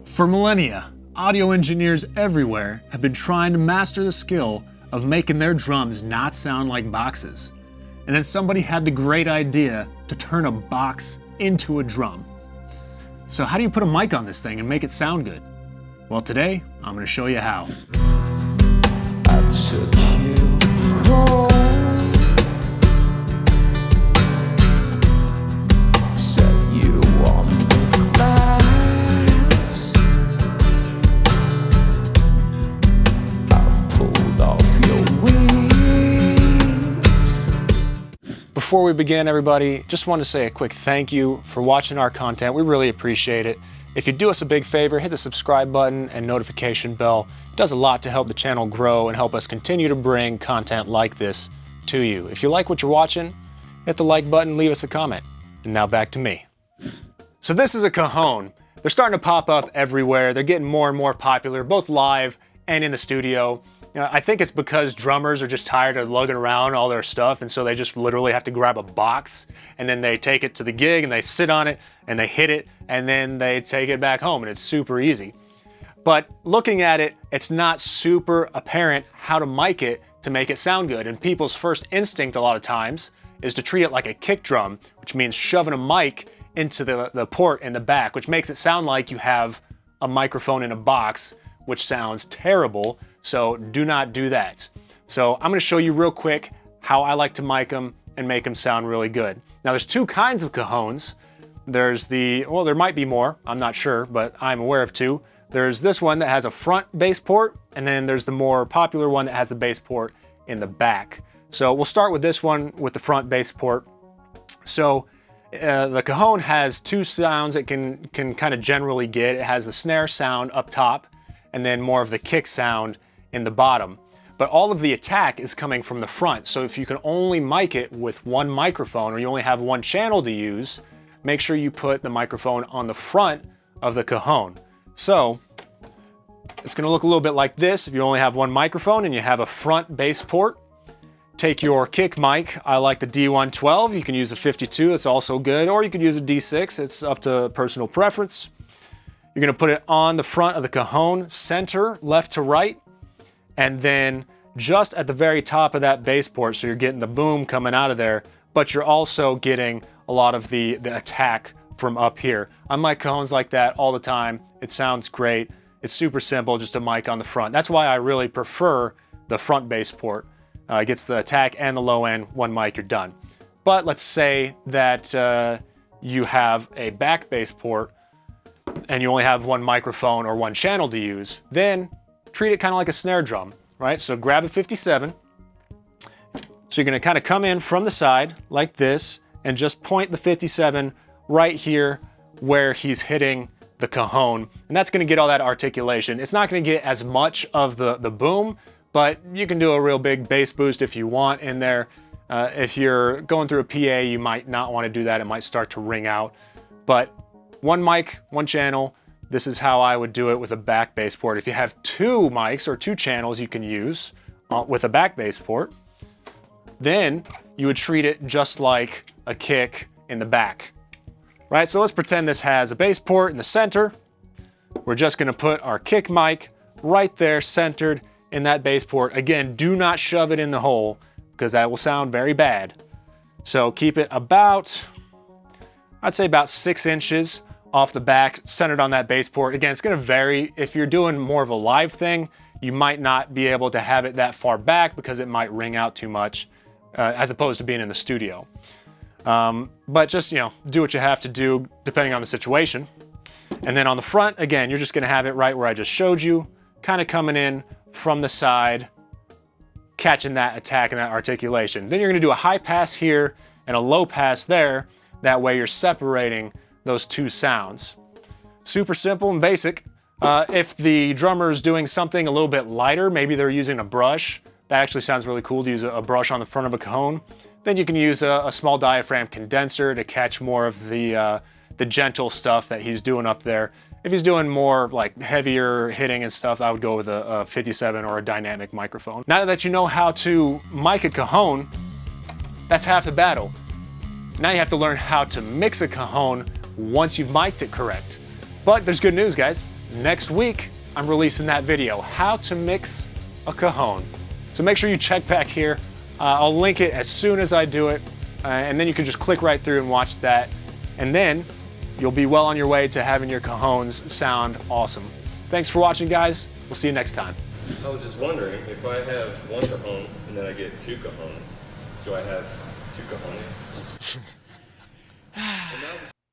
For millennia, audio engineers everywhere have been trying to master the skill of making their drums not sound like boxes. And then somebody had the great idea to turn a box into a drum. So how do you put a mic on this thing and make it sound good? Well, today, I'm going to show you how. I took you home. Set you on the glass. I pulled off your wings. Before we begin, everybody, just want to say a quick thank you for watching our content. We really appreciate it. If you do us a big favor, hit the subscribe button and notification bell. It does a lot to help the channel grow and help us continue to bring content like this to you. If you like what you're watching, hit the like button, leave us a comment. And now back to me. So this is a Cajon. They're starting to pop up everywhere. They're getting more and more popular, both live and in the studio. I think it's because drummers are just tired of lugging around all their stuff, and so they just literally have to grab a box, and then they take it to the gig, and they sit on it, and they hit it, and then they take it back home, and it's super easy. But looking at it, it's not super apparent how to mic it to make it sound good, and people's first instinct a lot of times is to treat it like a kick drum, which means shoving a mic into the port in the back, which makes it sound like you have a microphone in a box, which sounds terrible. So do not do that. So I'm gonna show you real quick how I like to mic them and make them sound really good. Now there's two kinds of Cajons. There's well, there might be more, I'm not sure, but I'm aware of two. There's this one that has a front bass port, and then there's the more popular one that has the bass port in the back. So we'll start with this one with the front bass port. So the Cajon has two sounds it can kind of generally get. It has the snare sound up top, and then more of the kick sound in the bottom. But all of the attack is coming from the front. So if you can only mic it with one microphone, or you only have one channel to use, make sure you put the microphone on the front of the Cajon. So it's gonna look a little bit like this if you only have one microphone and you have a front bass port. Take your kick mic. I like the D112. You can use a 52, it's also good, or you could use a D6, it's up to personal preference. You're gonna put it on the front of the Cajon, center, left to right, and then just at the very top of that bass port, so you're getting the boom coming out of there, but you're also getting a lot of the attack from up here. I mic Cajons like that all the time. It sounds great. It's super simple, just a mic on the front. That's why I really prefer the front bass port. It gets the attack and the low end, one mic, you're done. But let's say that you have a back bass port and you only have one microphone or one channel to use, then treat it kind of like a snare drum, right? So grab a 57. So you're gonna kind of come in from the side like this and just point the 57 right here where he's hitting the Cajon. And that's gonna get all that articulation. It's not gonna get as much of the boom, but you can do a real big bass boost if you want in there. If you're going through a PA, you might not wanna do that. It might start to ring out. But one mic, one channel. This is how I would do it with a back bass port. If you have two mics or two channels you can use with a back bass port, then you would treat it just like a kick in the back, right? So let's pretend this has a bass port in the center. We're just gonna put our kick mic right there centered in that bass port. Again, do not shove it in the hole because that will sound very bad. So keep it about, I'd say about 6 inches off the back, centered on that bass port. Again, it's gonna vary. If you're doing more of a live thing, you might not be able to have it that far back because it might ring out too much, as opposed to being in the studio. But just, do what you have to do depending on the situation. And then on the front, again, you're just gonna have it right where I just showed you, kind of coming in from the side, catching that attack and that articulation. Then you're gonna do a high pass here and a low pass there. That way you're separating those two sounds. Super simple and basic. If the drummer is doing something a little bit lighter, maybe they're using a brush, that actually sounds really cool to use a brush on the front of a Cajon. Then you can use a small diaphragm condenser to catch more of the gentle stuff that he's doing up there. If he's doing more like heavier hitting and stuff, I would go with a 57 or a dynamic microphone. Now that you know how to mic a Cajon, that's half the battle. Now you have to learn how to mix a Cajon once you've mic'd it correct. But there's good news, guys. next week, I'm releasing that video, how to mix a cajon. So make sure you check back here. I'll link it as soon as I do it, and then you can just click right through and watch that. And then you'll be well on your way to having your cajones sound awesome. Thanks for watching, guys. We'll see you next time. I was just wondering, if I have one cajon and then I get two cajones, do I have two cajones?